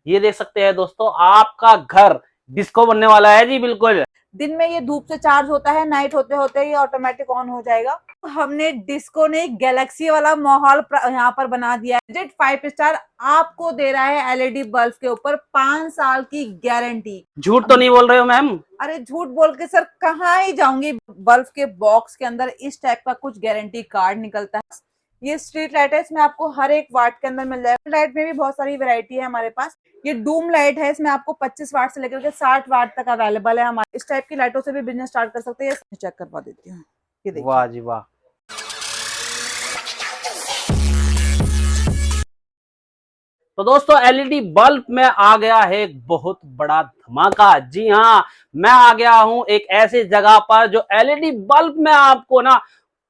ये देख सकते हैं दोस्तों, आपका घर डिस्को बनने वाला है जी। बिल्कुल दिन में ये धूप से चार्ज होता है, नाइट होते होते ये ऑटोमेटिक ऑन हो जाएगा। हमने डिस्को ने गैलेक्सी वाला माहौल यहाँ पर बना दिया है। बजट 5 स्टार आपको दे रहा है एलईडी बल्ब के ऊपर 5 साल की गारंटी। झूठ तो नहीं बोल रहे हो मैम? अरे झूठ बोल के सर कहाँ ही जाऊंगी। बल्ब के बॉक्स के अंदर इस टाइप का कुछ गारंटी कार्ड निकलता है। ये स्ट्रीट लाइट है, इसमें आपको हर एक वाट के अंदर मिल जाएगा। लाइट में भी बहुत सारी वैरायटी है हमारे पास। ये डूम लाइट है, इसमें आपको 25 वाट से लेकर के 60 वाट तक अवेलेबल है। हमारे इस टाइप की लाइटों से भी बिजनेस स्टार्ट कर सकते हैं। चेक करवा देती हूँ, ये देखिए। वाह जी वाह। तो दोस्तों एलईडी बल्ब में आ गया है एक बहुत बड़ा धमाका। जी हाँ, मैं आ गया हूं एक ऐसी जगह पर जो एलईडी बल्ब में आपको ना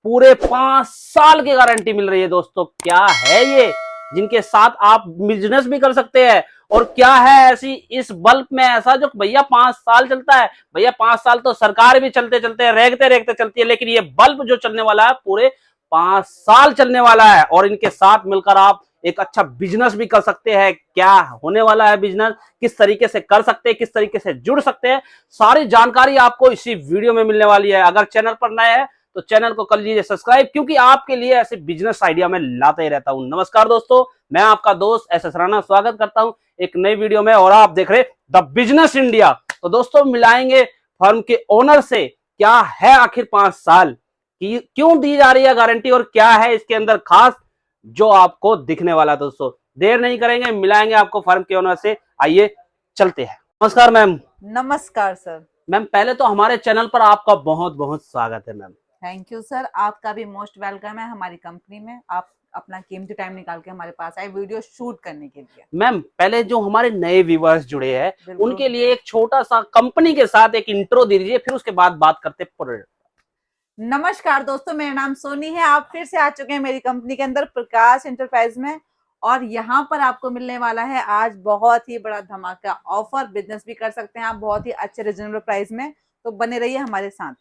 पूरे 5 साल की गारंटी मिल रही है। दोस्तों क्या है ये, जिनके साथ आप बिजनेस भी कर सकते हैं। और क्या है ऐसी इस बल्ब में ऐसा जो भैया 5 साल चलता है? भैया 5 साल तो सरकार भी चलते चलते रेगते रेगते चलती है, लेकिन ये बल्ब जो चलने वाला है पूरे 5 साल चलने वाला है। और इनके साथ मिलकर आप एक अच्छा बिजनेस भी कर सकते हैं। क्या होने वाला है बिजनेस, किस तरीके से कर सकते हैं, किस तरीके से जुड़ सकते हैं, सारी जानकारी आपको इसी वीडियो में मिलने वाली है। अगर चैनल पर नए हैं तो चैनल को कर लीजिए सब्सक्राइब, क्योंकि आपके लिए ऐसे बिजनेस आइडिया मैं लाता ही रहता हूं। नमस्कार दोस्तों, मैं आपका दोस्त एस एस राणा स्वागत करता हूं एक नई वीडियो में, और आप देख रहे द बिजनेस इंडिया। तो दोस्तों मिलाएंगे फर्म के ओनर से, क्या है आखिर 5 साल की क्यों दी जा रही है गारंटी, और क्या है इसके अंदर खास जो आपको दिखने वाला। दोस्तों देर नहीं करेंगे, मिलाएंगे आपको फर्म के ओनर से। आइए चलते हैं। नमस्कार मैम। नमस्कार सर। मैम पहले तो हमारे चैनल पर आपका बहुत बहुत स्वागत है मैम। थैंक यू सर, आपका भी मोस्ट वेलकम है हमारी कंपनी में। आप अपना कीमती टाइम निकाल के हमारे पास आए वीडियो शूट करने के लिए। मैम पहले जो हमारे नए व्यूअर्स जुड़े हैं उनके लिए एक छोटा सा कंपनी के साथ एक इंट्रो दे दीजिए, फिर उसके बाद बात करते प्रोडक्ट। नमस्कार दोस्तों, मेरा नाम सोनी है। आप फिर से आ चुके हैं मेरी कंपनी के अंदर प्रकाश एंटरप्राइज में, और यहाँ पर आपको मिलने वाला है आज बहुत ही बड़ा धमाका ऑफर। बिजनेस भी कर सकते हैं आप बहुत ही अच्छे रिजनेबल प्राइस में, तो बने रहिए हमारे साथ।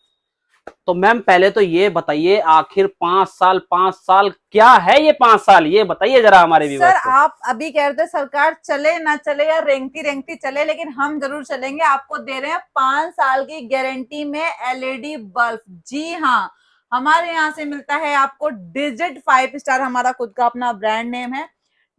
तो मैम पहले तो ये बताइए आखिर 5 साल क्या है ये 5 साल, ये बताइए जरा हमारे व्यूअर्स सर को। आप अभी कह रहे थे सरकार चले ना चले या रेंगती रेंगती चले, लेकिन हम जरूर चलेंगे। आपको दे रहे हैं 5 साल की गारंटी में एलईडी बल्ब। जी हाँ, हमारे यहाँ से मिलता है आपको डिजिट 5 स्टार, हमारा खुद का अपना ब्रांड नेम है।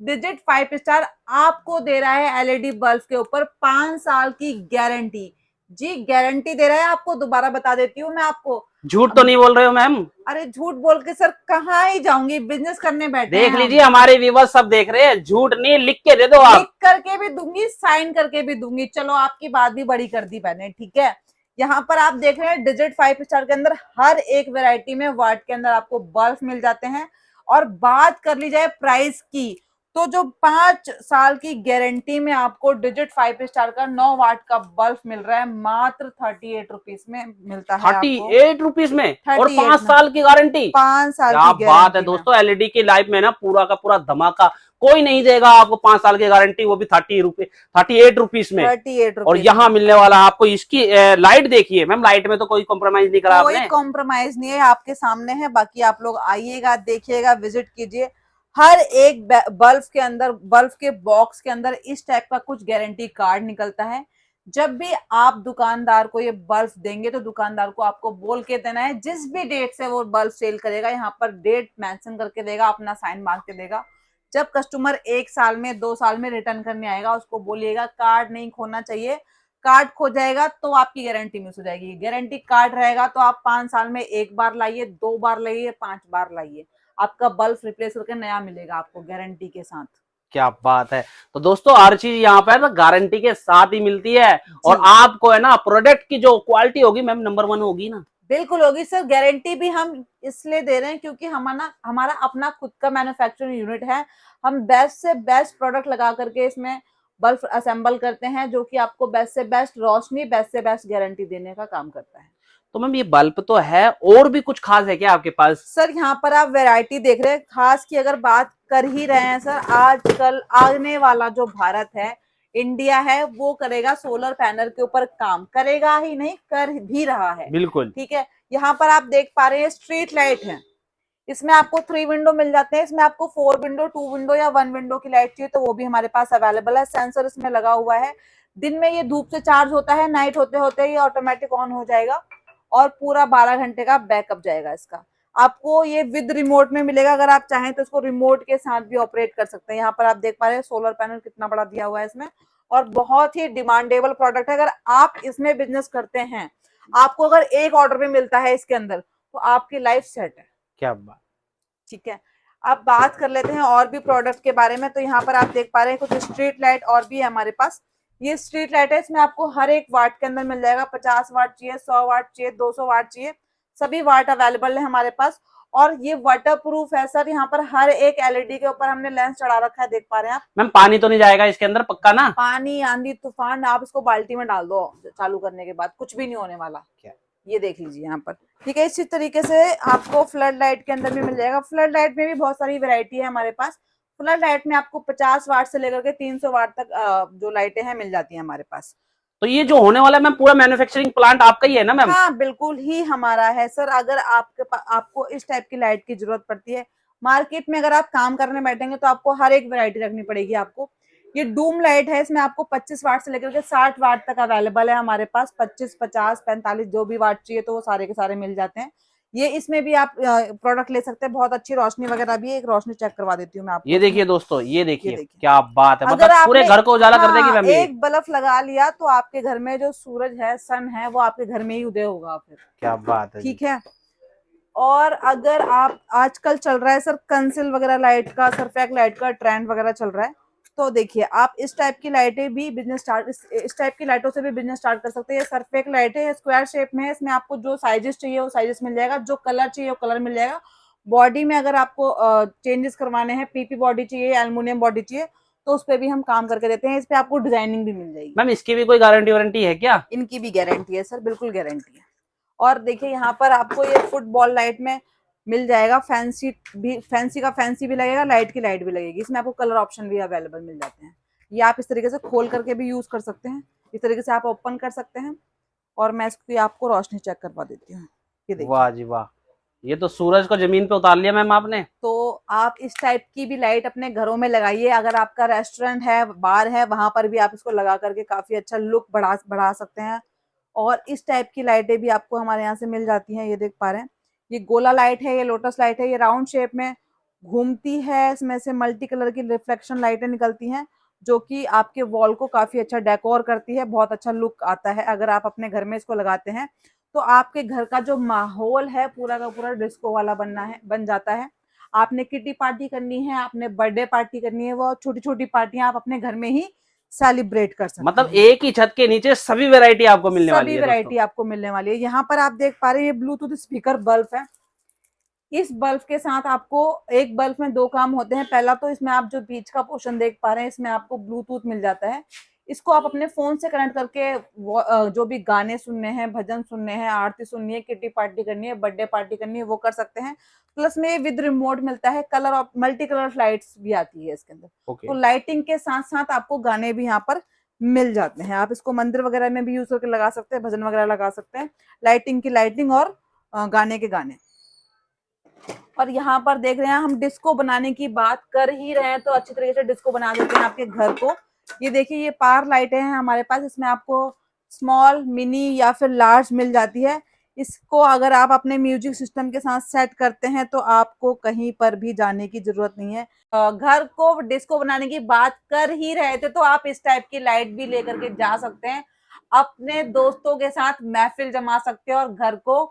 डिजिट 5 स्टार आपको दे रहा है एलईडी बल्ब के ऊपर 5 साल की गारंटी। जी गारंटी दे रहा है आपको, दोबारा बता देती हूँ मैं आपको। झूठ तो नहीं बोल रहे हो मैम? अरे झूठ बोल के सर कहाँ ही जाऊंगी, बिजनेस करने बैठे हैं देख हम। लीजिए हमारे व्यूअर्स सब देख रहे हैं, झूठ नहीं, लिख के दे दो आप। लिख करके भी दूंगी, साइन करके भी दूंगी। चलो आपकी बात भी बड़ी कर दी मैंने, ठीक है। यहाँ पर आप देख रहे हैं डिजिट 5 स्टार के अंदर हर एक वैरायटी में वाट के अंदर आपको बल्ब मिल जाते हैं। और बात कर ली जाए प्राइस की, तो जो 5 साल की गारंटी में आपको डिजिट 5 स्टार का 9 वाट का बल्ब मिल रहा है मात्र 38 रुपीज में मिलता है। 38 रुपीज में, और 38 5 साल की गारंटी। 5 साल क्या की बात है गारंटी दोस्तों, एलईडी की लाइफ में ना पूरा का पूरा धमाका। कोई नहीं देगा आपको 5 साल की गारंटी, वो भी 38 रुपीज में। 38 और यहाँ मिलने वाला आपको इसकी लाइट देखिए मैम, लाइट में तो कोई कॉम्प्रोमाइज नहीं करा आपने। कोई कॉम्प्रोमाइज नहीं है, आपके सामने है। बाकी आप लोग आइएगा, देखिएगा, विजिट कीजिए। हर एक बल्ब के अंदर, बल्ब के बॉक्स के अंदर इस टाइप का कुछ गारंटी कार्ड निकलता है। जब भी आप दुकानदार को ये बल्ब देंगे तो दुकानदार को आपको बोल के देना है, जिस भी डेट से वो बल्ब सेल करेगा यहाँ पर डेट मेंशन करके देगा, अपना साइन मार के देगा। जब कस्टमर 1 साल में 2 साल में रिटर्न करने आएगा उसको बोलिएगा कार्ड नहीं खोना चाहिए। कार्ड खो जाएगा तो आपकी गारंटी मिस हो जाएगी। गारंटी कार्ड रहेगा तो आप 5 साल में 1 बार लाइए, 2 बार लाइए, 5 बार लाइए, आपका बल्ब रिप्लेस करके नया मिलेगा आपको गारंटी के साथ। क्या बात है। तो दोस्तों हर चीज यहाँ पर ना गारंटी के साथ ही मिलती है, और आपको है ना प्रोडक्ट की जो क्वालिटी होगी मैम नंबर 1 होगी ना। बिल्कुल होगी सर। गारंटी भी हम इसलिए दे रहे हैं क्योंकि हमारा अपना खुद का मैन्युफैक्चरिंग यूनिट है। हम बेस्ट से बेस्ट प्रोडक्ट लगा करके इसमें बल्ब असेंबल करते हैं, जो कि आपको बेस्ट से बेस्ट रोशनी, बेस्ट से बेस्ट गारंटी देने का काम करता है। तो मैम ये बल्ब तो है, और भी कुछ खास है क्या आपके पास? सर यहाँ पर आप वैरायटी देख रहे हैं। खास की अगर बात कर ही रहे हैं सर, आजकल आने वाला जो भारत है, इंडिया है, वो करेगा सोलर पैनल के ऊपर काम। करेगा ही नहीं, कर भी रहा है। बिल्कुल। ठीक है, यहाँ पर आप देख पा रहे हैं स्ट्रीट लाइट है। इसमें आपको 3 विंडो मिल जाते हैं। इसमें आपको 4 विंडो, 2 विंडो या 1 विंडो की लाइट चाहिए तो वो भी हमारे पास अवेलेबल है। सेंसर इसमें लगा हुआ है। दिन में ये धूप से चार्ज होता है, नाइट होते होते ये ऑटोमेटिक ऑन हो जाएगा और पूरा 12 घंटे का बैकअप जाएगा इसका। आपको ये विद रिमोट में मिलेगा, अगर आप चाहें तो इसको रिमोट के साथ भी ऑपरेट कर सकते हैं। यहाँ पर आप देख पा रहे हैं सोलर पैनल कितना बड़ा दिया हुआ है इसमें, और बहुत ही डिमांडेबल प्रोडक्ट है। अगर आप इसमें बिजनेस करते हैं, आपको अगर एक ऑर्डर भी मिलता है इसके अंदर तो आपकी लाइफ सेट है। क्या बात। ठीक है, अब बात कर लेते हैं और भी प्रोडक्ट के बारे में। तो यहाँ पर आप देख पा रहे हैं कुछ स्ट्रीट लाइट और भी है हमारे पास। ये स्ट्रीट लाइट है, इसमें आपको हर एक वाट के अंदर मिल जाएगा। 50 वाट चाहिए, 100 वाट चाहिए, 200 वाट चाहिए, सभी वाट अवेलेबल है हमारे पास। और ये वाटर प्रूफ है सर। यहाँ पर हर एक एलईडी के ऊपर हमने लेंस चढ़ा रखा है, देख पा रहे हैं आप। मैम पानी तो नहीं जाएगा इसके अंदर पक्का ना? पानी, आंधी तूफान, आप इसको बाल्टी में डाल दो, चालू करने के बाद कुछ भी नहीं होने वाला। क्या? ये देख लीजिए यहाँ पर। ठीक है, इसी तरीके से आपको फ्लड लाइट के अंदर भी मिल जाएगा। फ्लड लाइट में भी बहुत सारी वैरायटी है हमारे पास। फ्लड लाइट में आपको 50 वाट से लेकर के 300 वाट तक जो लाइटें हैं मिल जाती हैं हमारे पास। तो ये जो होने वाला है मैम पूरा मैन्युफैक्चरिंग प्लांट आपका ही है ना मैम? हाँ, बिल्कुल ही हमारा है सर। अगर आपको इस टाइप की लाइट की जरूरत पड़ती है मार्केट में, अगर आप काम करने बैठेंगे तो आपको हर एक वैरायटी रखनी पड़ेगी आपको। ये डूम लाइट है, इसमें आपको 25 वाट से लेकर के 60 वाट तक अवेलेबल है हमारे पास। 25, 50, 45 जो भी वाट चाहिए तो वो सारे के सारे मिल जाते हैं। ये इसमें भी आप प्रोडक्ट ले सकते हैं। बहुत अच्छी रोशनी वगैरह भी है। एक रोशनी चेक करवा देती हूँ मैं आपको। ये देखिए दोस्तों, ये देखिए देखिए। क्या बात है, अगर मतलब पूरे आपने घर को उजाला कर देगी मैम ये। एक बल्ब लगा लिया तो आपके घर में जो सूरज है, सन है, वो आपके घर में ही उदय होगा फिर। क्या बात है। ठीक है। और अगर आप, आजकल चल रहा है सर कंसिल वगैरह लाइट का, सरफेक्ट लाइट का ट्रेंड वगैरह चल रहा है। तो देखिए आप इस टाइप की लाइटें भी बिजनेस स्टार्ट, इस टाइप की लाइटों से भी बिजनेस स्टार्ट कर सकते हैं। ये सरफेक्ट लाइट है, स्क्वायर शेप में है। इसमें आपको जो साइजेस चाहिए वो साइजेस मिल जाएगा, जो कलर चाहिए वो कलर मिल जाएगा। बॉडी में अगर आपको चेंजेस करवाने हैं, पीपी बॉडी चाहिए, एल्युमिनियम बॉडी चाहिए, तो उस पर भी हम काम करके देते हैं। इस पे आपको डिजाइनिंग भी मिल जाएगी। मैम इसकी भी कोई गारंटी वारंटी है क्या? इनकी भी गारंटी है सर, बिल्कुल गारंटी है। और देखिए यहाँ पर आपको ये फुटबॉल लाइट में मिल जाएगा। फैंसी भी, फैंसी का फैंसी भी लगेगा, लाइट की लाइट भी लगेगी। इसमें आपको कलर ऑप्शन भी अवेलेबल मिल जाते हैं। ये आप इस तरीके से खोल करके भी यूज कर सकते हैं, इस तरीके से आप ओपन कर सकते हैं। और मैं इसकी आपको रोशनी चेक करवा देती हूँ। ये देखिए, वाह जी वाह, ये तो सूरज को जमीन पे उतार लिया मैम आपने। तो आप इस टाइप की भी लाइट अपने घरों में लगाइए। अगर आपका रेस्टोरेंट है, बार है, वहां पर भी आप इसको लगा करके काफी अच्छा लुक बढ़ा सकते हैं। और इस टाइप की लाइटें भी आपको हमारे यहाँ से मिल जाती हैं। ये देख पा रहे हैं, ये गोला लाइट है, ये लोटस लाइट है, ये राउंड शेप में घूमती है। इसमें से मल्टी कलर की रिफ्लेक्शन लाइटें निकलती हैं, जो कि आपके वॉल को काफी अच्छा डेकोर करती है, बहुत अच्छा लुक आता है। अगर आप अपने घर में इसको लगाते हैं तो आपके घर का जो माहौल है पूरा का पूरा डिस्को वाला बन जाता है। आपने किटी पार्टी करनी है, आपने बर्थडे पार्टी करनी है, वो छोटी छोटी पार्टियां आप अपने घर में ही सेलिब्रेट कर सकते मतलब हैं। एक ही छत के नीचे सभी वैरायटी आपको मिलने वाली सभी है वैरायटी दोस्तों। आपको मिलने वाली है। यहाँ पर आप देख पा रहे हैं ये ब्लूटूथ स्पीकर बल्ब है। इस बल्ब के साथ आपको, एक बल्ब में 2 काम होते हैं। पहला तो इसमें आप जो बीच का पोर्शन देख पा रहे हैं, इसमें आपको ब्लूटूथ मिल जाता है। इसको आप अपने फोन से कनेक्ट करके जो भी गाने सुनने हैं, भजन सुनने हैं, आरती सुननी है, किटी पार्टी करनी है, बर्थडे पार्टी करनी है, वो कर सकते हैं। प्लस में विद रिमोट मिलता है। Colour of multi colour lights भी आती है इसके अंदर। तो लाइटिंग के साथ साथ आपको गाने भी यहाँ पर मिल जाते हैं। आप इसको मंदिर वगैरह में भी यूज करके लगा सकते हैं, भजन वगैरह लगा सकते हैं। लाइटिंग की लाइटिंग और गाने के गाने। और यहाँ पर देख रहे हैं हम डिस्को बनाने की बात कर ही रहे हैं, तो अच्छी तरीके से डिस्को बना देते हैं आपके घर को। ये देखिए, ये पार लाइटें हैं हमारे पास। इसमें आपको स्मॉल, मिनी या फिर लार्ज मिल जाती है। इसको अगर आप अपने म्यूजिक सिस्टम के साथ सेट करते हैं तो आपको कहीं पर भी जाने की जरूरत नहीं है। घर को डिस्को बनाने की बात कर ही रहे थे, तो आप इस टाइप की लाइट भी लेकर के जा सकते हैं। अपने दोस्तों के साथ महफिल जमा सकते हैं और घर को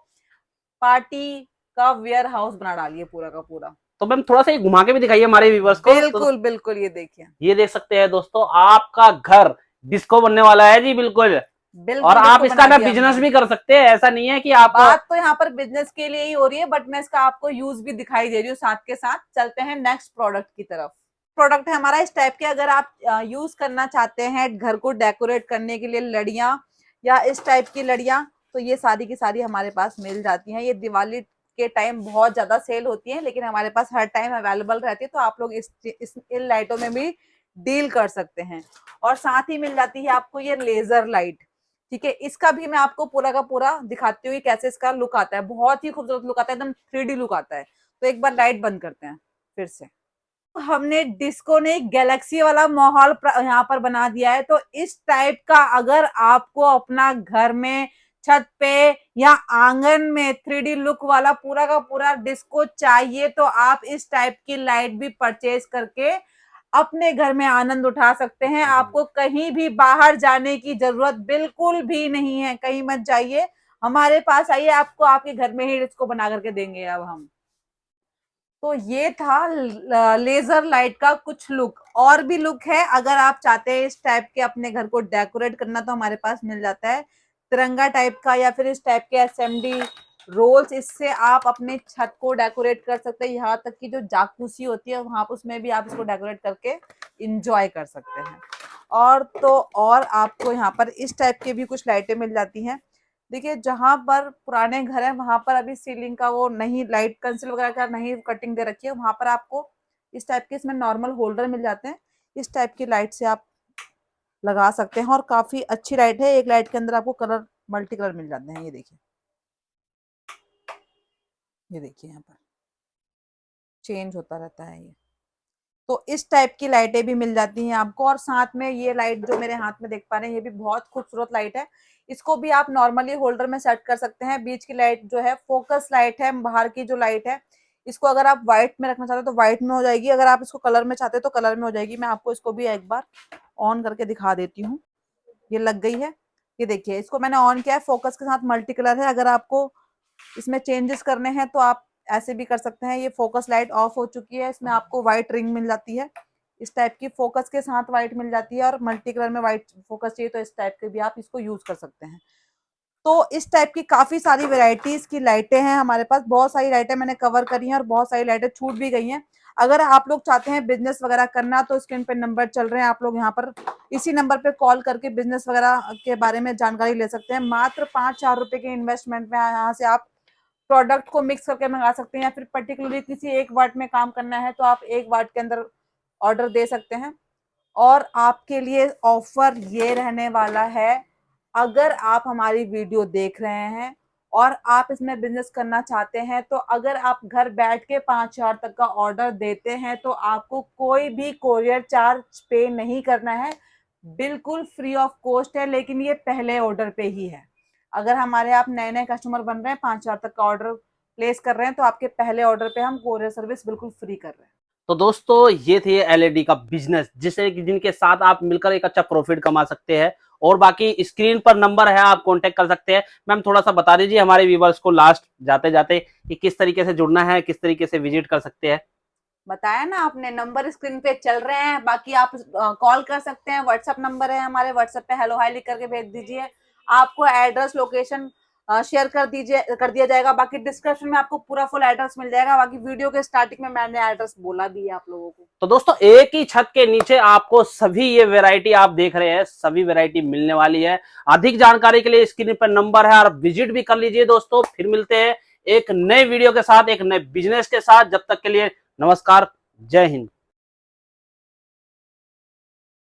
पार्टी का वेयर हाउस बना डालिए पूरा का पूरा। तो मैम थोड़ा सा ये घुमा के भी दिखाइए हमारे व्यूवर्स को। बिल्कुल बिल्कुल, ये देखिए, ये देख सकते हैं दोस्तों, आपका घर डिस्को बनने वाला है जी, बिल्कुल। बिल्कुल। और आप डिस्को इसका बना ना दिया बिजनेस हमने। भी कर सकते हैं, ऐसा नहीं है कि आप। बात तो यहाँ पर बिजनेस के लिए ही हो रही है, बट मैं इसका आपको यूज भी दिखाई दे रही हूँ साथ के साथ। चलते हैं नेक्स्ट प्रोडक्ट की तरफ। प्रोडक्ट है हमारा इस टाइप के। अगर आप यूज करना चाहते हैं घर को डेकोरेट करने के लिए लड़ियां या इस टाइप की लड़ियां, तो ये सारी की सारी हमारे पास मिल जाती हैं। ये दिवाली के टाइम बहुत ज्यादा सेल होती है, लेकिन हमारे पास हर टाइम अवेलेबल रहती है। तो आप लोग इन लाइटों में भी डील कर सकते हैं। और साथ ही मिल जाती है आपको ये लेजर लाइट। ठीक है, इसका भी मैं आपको पूरा का पूरा दिखाती हूँ कैसे इसका लुक आता है। बहुत ही खूबसूरत लुक आता है, एकदम 3D लुक आता है। तो एक बार लाइट बंद करते हैं फिर से। हमने डिस्को ने गैलेक्सी वाला माहौल यहाँ पर बना दिया है। तो इस टाइप का अगर आपको अपना घर में छत पे या आंगन में 3D लुक वाला पूरा का पूरा डिस्को चाहिए तो आप इस टाइप की लाइट भी परचेज करके अपने घर में आनंद उठा सकते हैं। आपको कहीं भी बाहर जाने की जरूरत बिल्कुल भी नहीं है, कहीं मत जाइए, हमारे पास आइए, आपको आपके घर में ही डिस्को बना करके देंगे अब हम। तो ये था लेजर लाइट का कुछ लुक। और भी लुक है, अगर आप चाहते हैं इस टाइप के अपने घर को डेकोरेट करना तो हमारे पास मिल जाता है तिरंगा टाइप का या फिर इस टाइप के एसएमडी रोल्स। इससे आप अपने छत को डेकोरेट कर सकते हैं, यहाँ तक कि जो जाकूसी होती है वहां उसमें भी आप इसको डेकोरेट करके इंजॉय कर सकते हैं। और तो और आपको यहाँ पर इस टाइप के भी कुछ लाइटें मिल जाती हैं। देखिए जहां पर पुराने घर है वहां पर अभी सीलिंग का वो नहीं, लाइट कंसिल वगैरह का नहीं कटिंग दे रखी है, वहां पर आपको इस टाइप के इसमें नॉर्मल होल्डर मिल जाते हैं। इस टाइप की लाइट से आप लगा सकते हैं और काफी अच्छी लाइट है। एक लाइट के अंदर आपको कलर मल्टी कलर मिल जाते हैं। ये देखिए, ये देखिए यहाँ पर चेंज होता रहता है ये। तो इस टाइप की लाइटें भी मिल जाती हैं आपको। और साथ में ये लाइट जो मेरे हाथ में देख पा रहे हैं ये भी बहुत खूबसूरत लाइट है। इसको भी आप नॉर्मली होल्डर में सेट कर सकते हैं। बीच की लाइट जो है फोकस लाइट है, बाहर की जो लाइट है इसको अगर आप व्हाइट में रखना चाहते हो तो व्हाइट में हो जाएगी, अगर आप इसको कलर में चाहते हो तो कलर में हो जाएगी। मैं आपको इसको भी एक बार ऑन करके दिखा देती हूँ। ये लग गई है, ये देखिए इसको मैंने ऑन किया है, फोकस के साथ मल्टी कलर है। अगर आपको इसमें चेंजेस करने हैं तो आप ऐसे भी कर सकते हैं। ये फोकस लाइट ऑफ हो चुकी है, इसमें आपको व्हाइट रिंग मिल जाती है इस टाइप की, फोकस के साथ व्हाइट मिल जाती है। और मल्टी कलर में व्हाइट फोकस चाहिए तो इस टाइप के भी आप इसको यूज कर सकते हैं। तो इस टाइप की काफी सारी वेराइटीज की लाइटें हैं हमारे पास। बहुत सारी लाइटें मैंने कवर करी हैं और बहुत सारी लाइटें छूट भी गई हैं। अगर आप लोग चाहते हैं बिजनेस वगैरह करना तो स्क्रीन पे नंबर चल रहे हैं, आप लोग यहाँ पर इसी नंबर पे कॉल करके बिजनेस वगैरह के बारे में जानकारी ले सकते हैं। मात्र 5-4 रुपए के इन्वेस्टमेंट में यहाँ से आप प्रोडक्ट को मिक्स करके मंगा सकते हैं। या फिर पर्टिकुलरली किसी एक वाट में काम करना है तो आप एक वाट के अंदर ऑर्डर दे सकते हैं। और आपके लिए ऑफर ये रहने वाला है, अगर आप हमारी वीडियो देख रहे हैं और आप इसमें बिजनेस करना चाहते हैं तो अगर आप घर बैठ के 5,000 तक का ऑर्डर देते हैं तो आपको कोई भी कोरियर चार्ज पे नहीं करना है, बिल्कुल फ्री ऑफ कॉस्ट है। लेकिन ये पहले ऑर्डर पे ही है। अगर हमारे आप नए नए कस्टमर बन रहे हैं, 5,000 तक का ऑर्डर प्लेस कर रहे हैं तो आपके पहले ऑर्डर पे हम कोरियर सर्विस बिल्कुल फ्री कर रहे हैं। तो दोस्तों ये थे एलईडी का बिजनेस, जिनके साथ आप मिलकर एक अच्छा प्रॉफिट कमा सकते हैं। और बाकी स्क्रीन पर नंबर है, आप कांटेक्ट कर सकते हैं। मैम थोड़ा सा बता दीजिए हमारे व्यूवर्स को लास्ट जाते जाते कि किस तरीके से जुड़ना है, किस तरीके से विजिट कर सकते हैं। बताया ना आपने, नंबर स्क्रीन पे चल रहे हैं। बाकी आप कॉल कर सकते हैं, व्हाट्सएप नंबर है हमारे, व्हाट्सएप पे हेलो हाई लिख करके भेज दीजिए। आपको एड्रेस लोकेशन शेयर कर दिया जाएगा। बाकी डिस्क्रिप्शन में आपको पूरा फुल एड्रेस मिल जाएगा। बाकी वीडियो के स्टार्टिंग में मैंने एड्रेस बोला भी है आप लोगों को। तो दोस्तों एक ही छत के नीचे आपको सभी ये वैरायटी आप देख रहे हैं, सभी वैरायटी मिलने वाली है। अधिक जानकारी के लिए स्क्रीन पर नंबर है और विजिट भी कर लीजिए दोस्तों। फिर मिलते हैं एक नए वीडियो के साथ, एक नए बिजनेस के साथ। जब तक के लिए नमस्कार, जय हिंद।